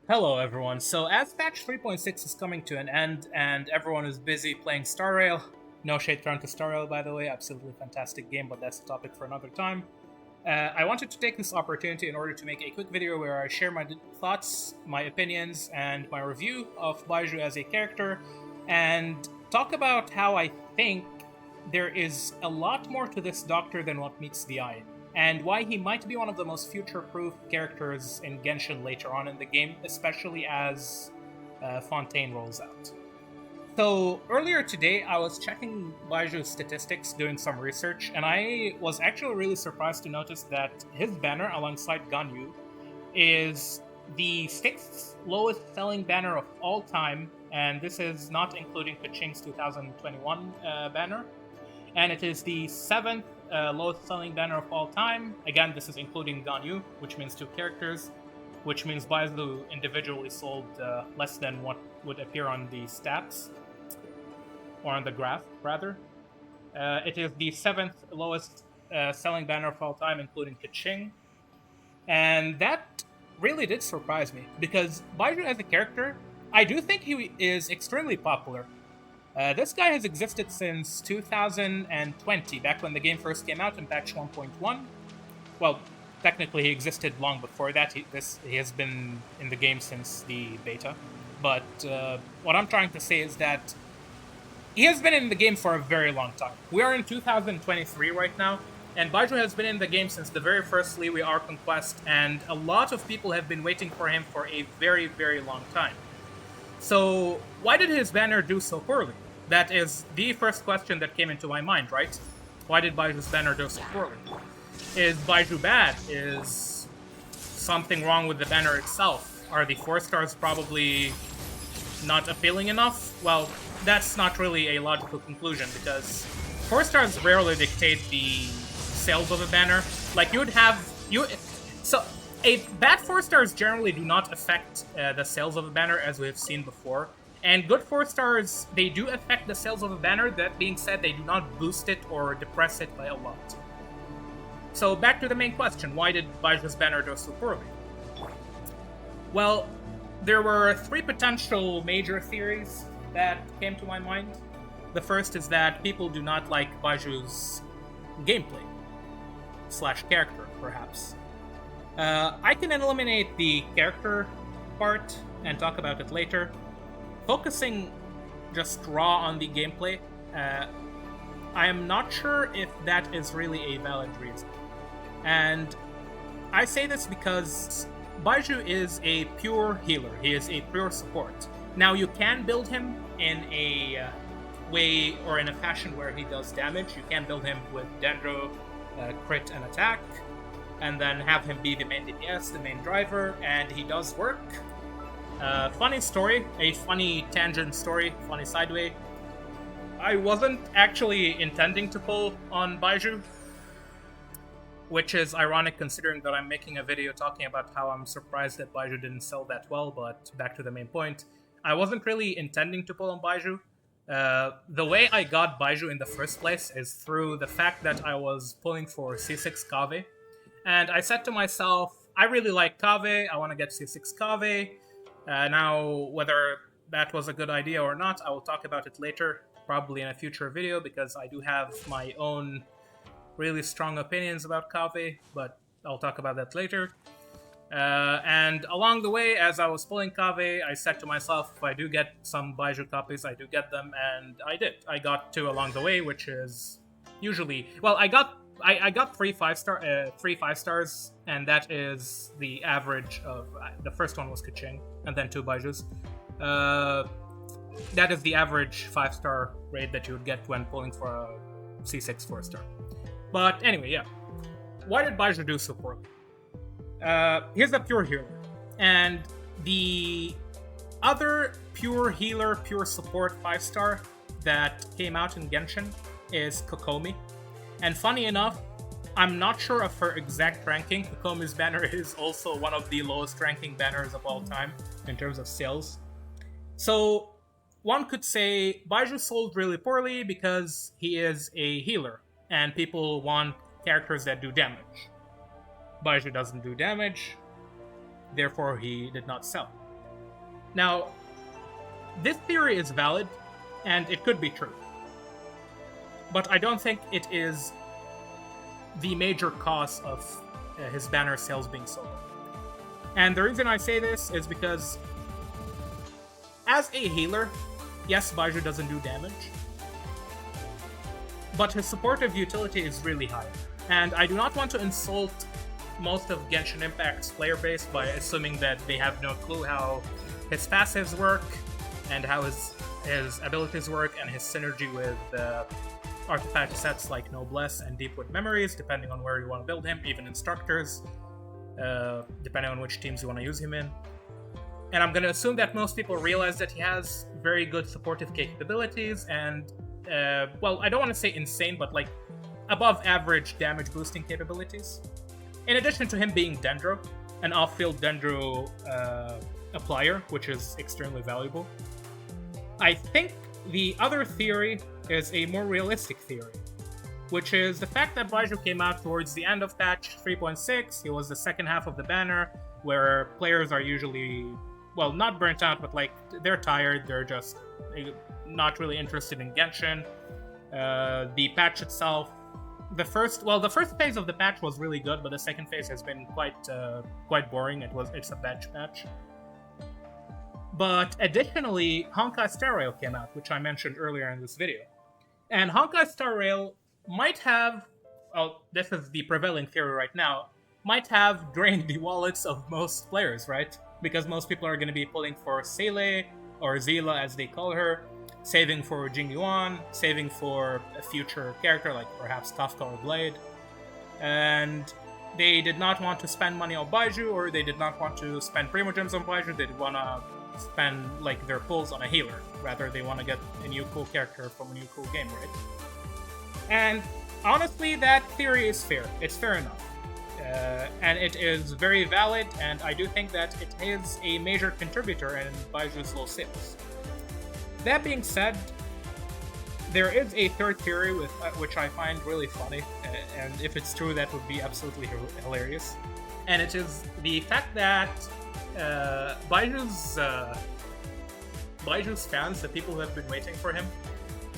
Hello, everyone. So, as patch 3.6 is coming to an end and everyone is busy playing Star Rail, no shade thrown to Star Rail, by the way, absolutely fantastic game, but that's a topic for another time. I wanted to take this opportunity in order to make a quick video where I share my thoughts, my opinions, and my review of Baizhu as a character, and talk about how I think there is a lot more to this doctor than what meets the eye, and why he might be one of the most future-proof characters in Genshin later on in the game, especially as Fontaine rolls out. So earlier today, I was checking Baiju's statistics, doing some research, and I was actually really surprised to notice that his banner alongside Ganyu is the sixth lowest selling banner of all time, and this is not including Kaching's 2021 banner. And it is the seventh lowest selling banner of all time. Again, this is including Ganyu, which means two characters, which means Baizhu individually sold less than what would appear on the stats, or on the graph, rather. It is the seventh lowest selling banner of all time, including Kaching. And that really did surprise me, because Baizhu as a character, I do think he is extremely popular. This guy has existed since 2020, back when the game first came out in patch 1.1. Well, technically he existed long before that. He has been in the game since the beta. But what I'm trying to say is that he has been in the game for a very long time. We are in 2023 right now, and Baizhu has been in the game since the very first Liwi Arc Conquest, and a lot of people have been waiting for him for a very, very long time. So, why did his banner do so poorly? That is the first question that came into my mind, right? Why did Baiju's banner do so poorly? Is Baizhu bad? Is something wrong with the banner itself? Are the 4 stars probably not appealing enough? Well, that's not really a logical conclusion, because 4 stars rarely dictate the sales of a banner. Like, so a bad 4 stars generally do not affect the sales of a banner, as we have seen before. And good 4 stars, they do affect the sales of a banner. That being said, they do not boost it or depress it by a lot. So back to the main question, why did Baiju's banner do so poorly? Well, there were 3 potential major theories that came to my mind. The first is that people do not like Baiju's gameplay / character, perhaps. I can eliminate the character part and talk about it later. Focusing just raw on the gameplay, I am not sure if that is really a valid reason. And I say this because Baizhu is a pure healer. He is a pure support. Now, you can build him in a way or in a fashion where he does damage. You can build him with Dendro, crit, and attack, and then have him be the main DPS, the main driver, and he does work. Funny story, a funny tangent story, funny sideway. I wasn't actually intending to pull on Baizhu, which is ironic considering that I'm making a video talking about how I'm surprised that Baizhu didn't sell that well, but back to the main point. I wasn't really intending to pull on Baizhu. The way I got Baizhu in the first place is through the fact that I was pulling for C6 Kave, and I said to myself, I really like Kave, I want to get C6 Kave. Now, whether that was a good idea or not, I will talk about it later, probably in a future video, because I do have my own really strong opinions about Kave, but I'll talk about that later. And along the way, as I was pulling Kave, I said to myself, if I do get some Baizhu copies, I do get them, and I did. I got 2 along the way, which is usually... Well, I got 3 5 stars, and that is the average of... the first one was Kaching, and then 2 Baizhus. That is the average 5-star rate that you would get when pulling for a C6 4-star. But anyway, yeah. Why did Baizhu do so poorly? He's a pure healer. And the other pure healer, pure support 5-star that came out in Genshin is Kokomi. And funny enough, I'm not sure of her exact ranking. Kokomi's banner is also one of the lowest ranking banners of all time in terms of sales. So one could say Baizhu sold really poorly because he is a healer, and people want characters that do damage. Baizhu doesn't do damage, therefore he did not sell. Now, this theory is valid, and it could be true. But I don't think it is the major cause of his banner sales being so low. And the reason I say this is because as a healer, yes, Baizhu doesn't do damage, but his supportive utility is really high. And I do not want to insult most of Genshin Impact's player base by assuming that they have no clue how his passives work and how his abilities work and his synergy with artifact sets like Noblesse and Deepwood Memories, depending on where you want to build him, even instructors, depending on which teams you want to use him in. And I'm going to assume that most people realize that he has very good supportive capabilities and, well, I don't want to say insane, but like above average damage boosting capabilities. In addition to him being Dendro, an off-field Dendro applier, which is extremely valuable. I think the other theory is a more realistic theory, which is the fact that Baizhu came out towards the end of patch 3.6. It was the second half of the banner, where players are usually, well, not burnt out, but like they're tired, they're just not really interested in Genshin. The patch itself, the first phase of the patch was really good, but the second phase has been quite boring. It's a batch patch. But additionally, Honkai Star Rail came out, which I mentioned earlier in this video. And Honkai Star Rail might have, well, this is the prevailing theory right now, might have drained the wallets of most players, right? Because most people are going to be pulling for Seele, or Zila as they call her, saving for Jingyuan, saving for a future character like perhaps Kafka or Blade. And they did not want to spend money on Baizhu, or they did not want to spend Primogems on Baizhu, they did want to spend like their pulls on a healer. Rather, they want to get a new cool character from a new cool game, right? And honestly, that theory is fair. It's fair enough. And it is very valid, and I do think that it is a major contributor in Baizhu's low sales. That being said, there is a third theory which I find really funny, and if it's true, that would be absolutely hilarious. And it is the fact that Baizhu's fans, the people who have been waiting for him,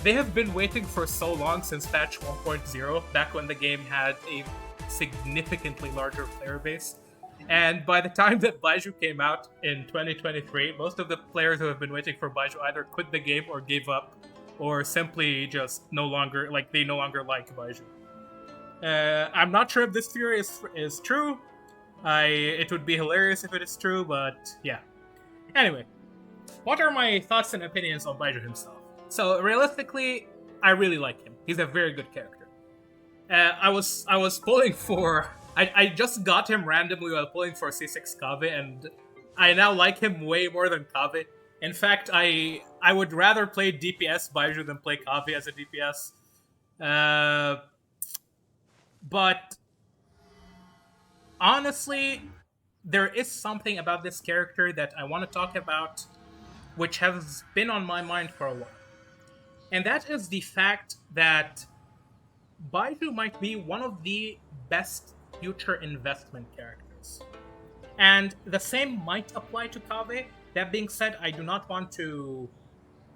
they have been waiting for so long since patch 1.0, back when the game had a significantly larger player base. And by the time that Baizhu came out in 2023, most of the players who have been waiting for Baizhu either quit the game or gave up, or simply just no longer like Baizhu. I'm not sure if this theory is true. It would be hilarious if it is true, but yeah. Anyway, what are my thoughts and opinions on Baizhu himself? So realistically, I really like him. He's a very good character. I was pulling for. I just got him randomly while pulling for C6 Kave, and I now like him way more than Kave. In fact, I would rather play DPS Baizhu than play Kave as a DPS. But honestly, there is something about this character that I want to talk about, which has been on my mind for a while. And that is the fact that Baizhu might be one of the best future investment characters. And the same might apply to Kave. That being said, I do not want to,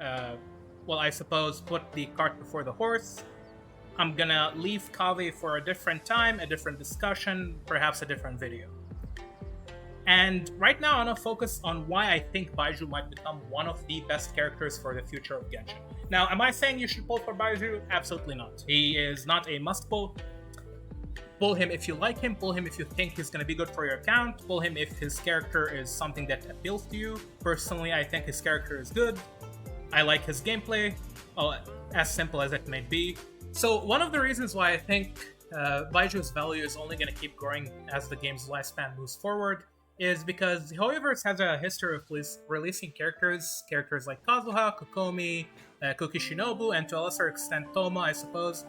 I suppose, put the cart before the horse. I'm gonna leave Kave for a different time, a different discussion, perhaps a different video. And right now, I want to focus on why I think Baizhu might become one of the best characters for the future of Genshin. Now, am I saying you should pull for Baizhu? Absolutely not. He is not a must-pull. Pull him if you like him, pull him if you think he's going to be good for your account, pull him if his character is something that appeals to you. Personally, I think his character is good. I like his gameplay, as simple as it may be. So one of the reasons why I think Baiju's value is only going to keep growing as the game's lifespan moves forward is because Hoyoverse has a history of releasing characters like Kazuha, Kokomi, Kuki Shinobu, and to a lesser extent Toma, I suppose,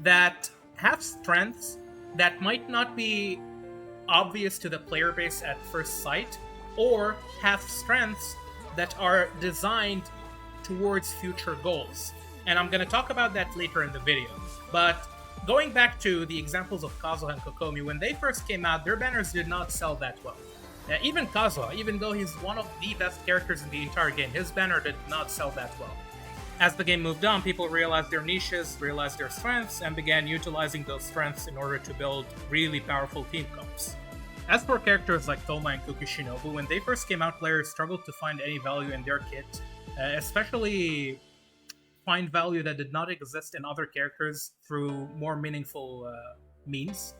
that have strengths that might not be obvious to the player base at first sight, or have strengths that are designed towards future goals. And I'm going to talk about that later in the video. But going back to the examples of Kazuha and Kokomi, when they first came out, their banners did not sell that well. Even Kazuha, even though he's one of the best characters in the entire game, his banner did not sell that well. As the game moved on, people realized their niches, realized their strengths, and began utilizing those strengths in order to build really powerful team comps. As for characters like Thoma and Kuki Shinobu, when they first came out, players struggled to find any value in their kit, especially find value that did not exist in other characters through more meaningful means.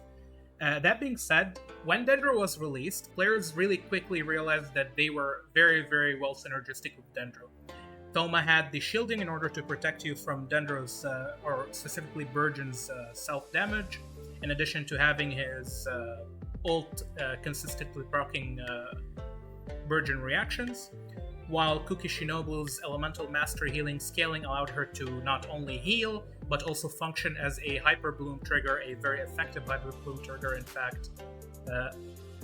That being said, when Dendro was released, players really quickly realized that they were very, very well synergistic with Dendro. Thoma had the shielding in order to protect you from Dendro's, or specifically Burgeon's, self-damage, in addition to having his ult consistently proccing Burgeon reactions, while Kuki Shinobu's Elemental Mastery healing scaling allowed her to not only heal, but also function as a Hyper Bloom trigger, a very effective Hyper Bloom trigger, in fact,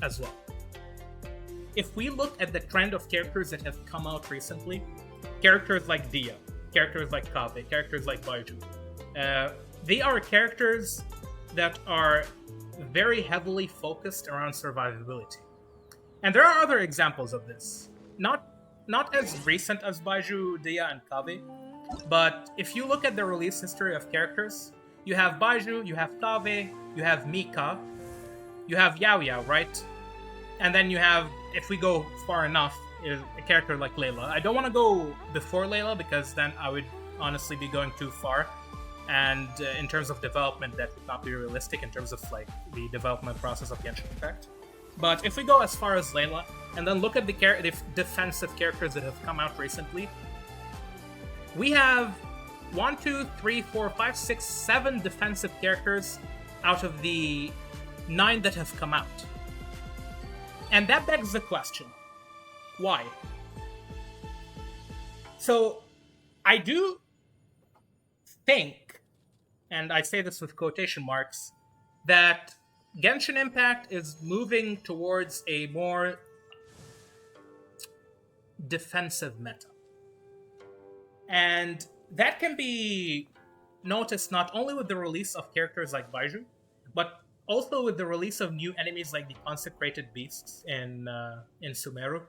as well. If we look at the trend of characters that have come out recently, characters like Dia, characters like Kave, characters like Baizhu, they are characters that are very heavily focused around survivability. And there are other examples of this. Not as recent as Baizhu, Dia, and Kave, but if you look at the release history of characters, you have Baizhu, you have Kave, you have Mika, you have Yao Yao, right? And then you have, if we go far enough, a character like Layla. I don't want to go before Layla because then I would honestly be going too far. And in terms of development, that would not be realistic in terms of like the development process of Genshin Impact. But if we go as far as Layla, and then look at the defensive characters that have come out recently, we have 1, 2, 3, 4, 5, 6, 7 defensive characters out of the 9 that have come out. And that begs the question, why? So, I do think, and I say this with quotation marks, that Genshin Impact is moving towards a more defensive meta. And that can be noticed not only with the release of characters like Baizhu, but also with the release of new enemies like the Consecrated Beasts in Sumeru.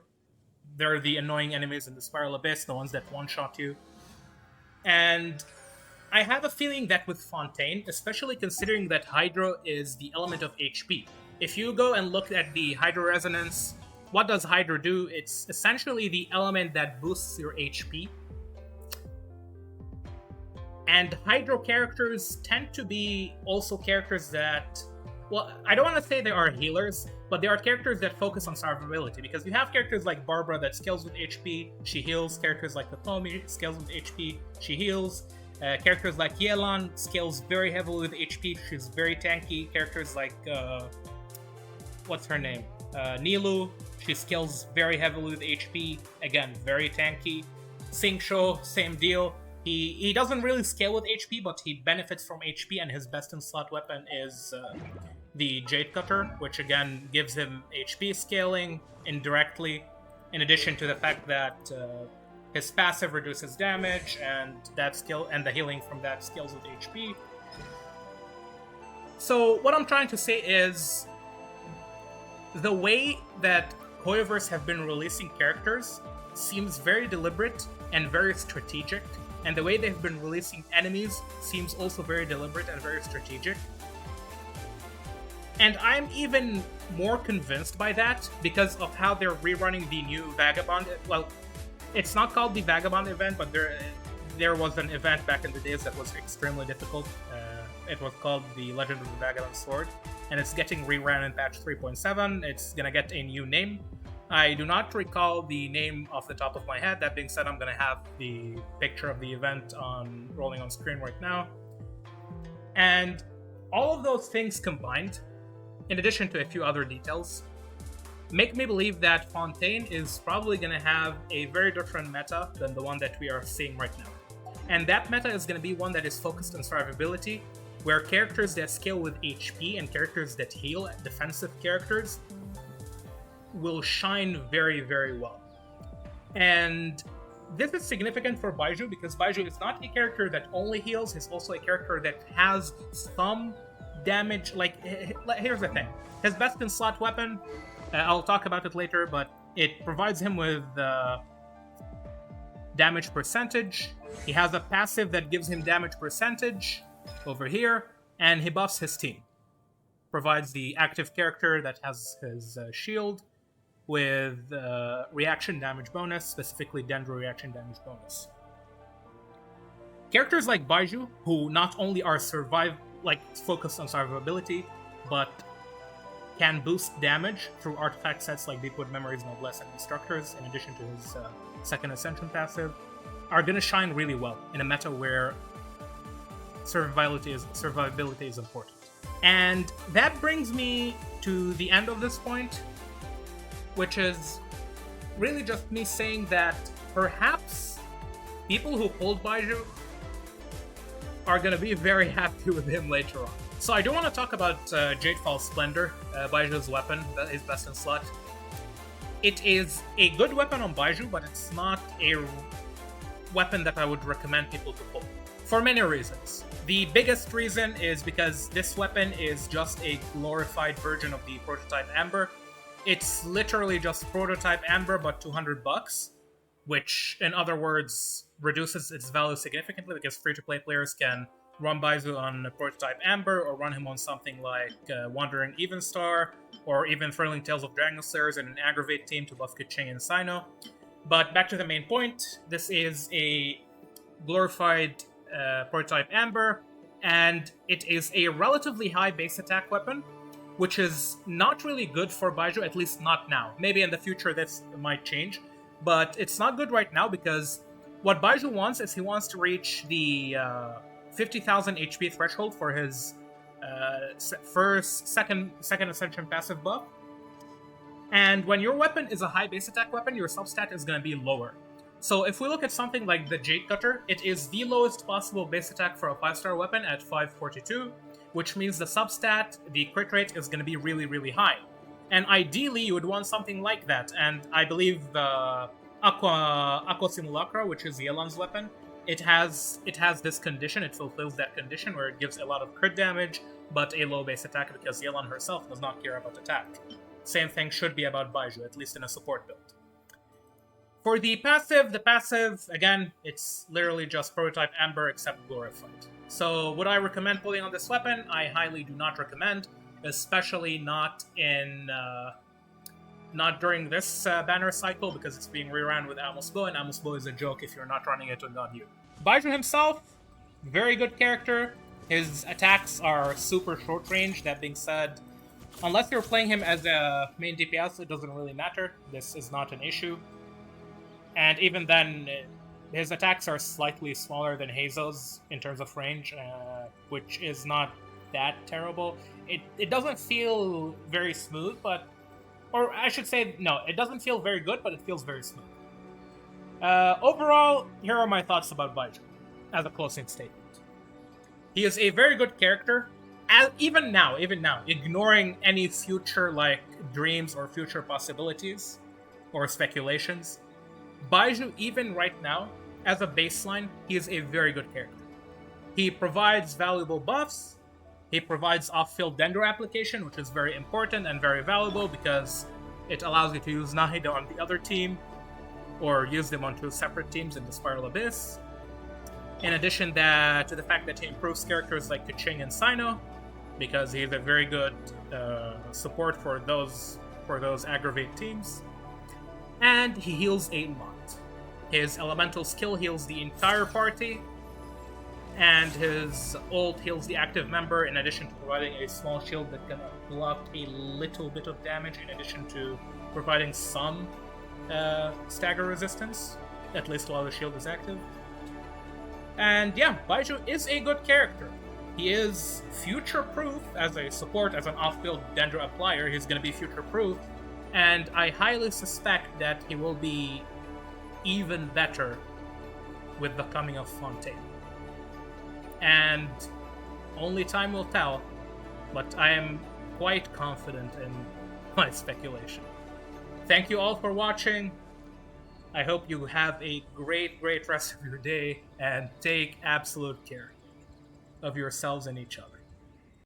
They're the annoying enemies in the Spiral Abyss, the ones that one-shot you. And I have a feeling that with Fontaine, especially considering that Hydro is the element of HP, if you go and look at the Hydro Resonance, what does Hydro do? It's essentially the element that boosts your HP. And Hydro characters tend to be also characters that, well, I don't want to say they are healers, but they are characters that focus on survivability, because you have characters like Barbara that scales with HP, she heals. Characters like Kotomi scales with HP, she heals. Characters like Yelan scales very heavily with HP, she's very tanky. Characters like, what's her name? Nilu, she scales very heavily with HP, again, very tanky. Singsho, same deal. He doesn't really scale with HP, but he benefits from HP, and his best-in-slot weapon is the Jade Cutter, which again gives him HP scaling indirectly, in addition to the fact that his passive reduces damage, and that skill and the healing from that scales with HP. So what I'm trying to say is, the way that Hoyoverse have been releasing characters seems very deliberate and very strategic, and the way they've been releasing enemies seems also very deliberate and very strategic. And I'm even more convinced by that because of how they're rerunning the new Vagabond. Well, it's not called the Vagabond event, but there was an event back in the days that was extremely difficult. It was called the Legend of the Vagabond Sword, and it's getting rerun in patch 3.7. It's gonna get a new name. I do not recall the name off the top of my head. That being said, I'm gonna have the picture of the event rolling on screen right now. And all of those things combined, in addition to a few other details, make me believe that Fontaine is probably going to have a very different meta than the one that we are seeing right now. And that meta is going to be one that is focused on survivability, where characters that scale with HP and characters that heal, defensive characters, will shine very, very well. And this is significant for Baizhu because Baizhu is not a character that only heals, he's also a character that has some damage. Like, here's the thing. His best-in-slot weapon I'll talk about it later, but it provides him with damage percentage. He has a passive that gives him damage percentage over here, and he buffs his team. Provides the active character that has his shield with reaction damage bonus, specifically Dendro reaction damage bonus. Characters like Baizhu, who not only are focused on survivability, but can boost damage through artifact sets like Deepwood Memories, Noblesse, and Instructors, in addition to his second Ascension passive, are going to shine really well in a meta where survivability is important. And that brings me to the end of this point, which is really just me saying that perhaps people who pulled Baizhu are going to be very happy with him later on. So I do want to talk about Jadefall Splendor, Baizhu's weapon, his best in slot. It is a good weapon on Baizhu, but it's not a weapon that I would recommend people to pull. For many reasons. The biggest reason is because this weapon is just a glorified version of the Prototype Amber. It's literally just Prototype Amber, but $200, which, in other words, reduces its value significantly because free-to-play players can run Baizhu on Prototype Amber, or run him on something like Wandering Evenstar, or even Thrilling Tales of Dragon Slayers in an Aggravate team to buff Keqing and Sino. But back to the main point, this is a glorified Prototype Amber, and it is a relatively high base attack weapon, which is not really good for Baizhu, at least not now. Maybe in the future this might change, but it's not good right now because what Baizhu wants is he wants to reach the 50,000 HP threshold for his second Ascension passive buff. And when your weapon is a high base attack weapon, your substat is going to be lower. So if we look at something like the Jade Cutter, it is the lowest possible base attack for a 5-star weapon at 542, which means the substat, the crit rate, is going to be really, really high. And ideally, you would want something like that. And I believe the Aqua Simulacra, which is Yelan's weapon, it has this condition, it fulfills that condition where it gives a lot of crit damage, but a low base attack because Yelan herself does not care about attack. Same thing should be about Baizhu, at least in a support build. For the passive, again, it's literally just Prototype Amber except glorified. So would I recommend pulling on this weapon? I highly do not recommend, especially not during this banner cycle, because it's being rerun with Amos Bow, and Amos Bow is a joke if you're not running it on Ganyu. Baizhu himself, very good character. His attacks are super short range. That being said, unless you're playing him as a main DPS, it doesn't really matter. This is not an issue. And even then, his attacks are slightly smaller than Hazo's in terms of range, which is not that terrible. It doesn't feel very smooth, or I should say, no, it doesn't feel very good, but it feels very smooth. Overall, here are my thoughts about Baizhu, as a closing statement. He is a very good character, even now, ignoring any future, dreams or future possibilities, or speculations. Baizhu, even right now, as a baseline, he is a very good character. He provides valuable buffs. He provides off-field Dendro application, which is very important and very valuable because it allows you to use Nahida on the other team, or use them on two separate teams in the Spiral Abyss. In addition to the fact that he improves characters like Keqing and Sino, because he is a very good support for those Aggravate teams. And he heals a lot. His elemental skill heals the entire party, and his ult heals the active member, in addition to providing a small shield that can block a little bit of damage, in addition to providing some stagger resistance, at least while the shield is active. And yeah, Baizhu is a good character. He is future-proof as a support, as an off-field Dendro applier. He's going to be future-proof. And I highly suspect that he will be even better with the coming of Fontaine. And only time will tell, but I am quite confident in my speculation. Thank you all for watching. I hope you have a great rest of your day, and take absolute care of yourselves and each other.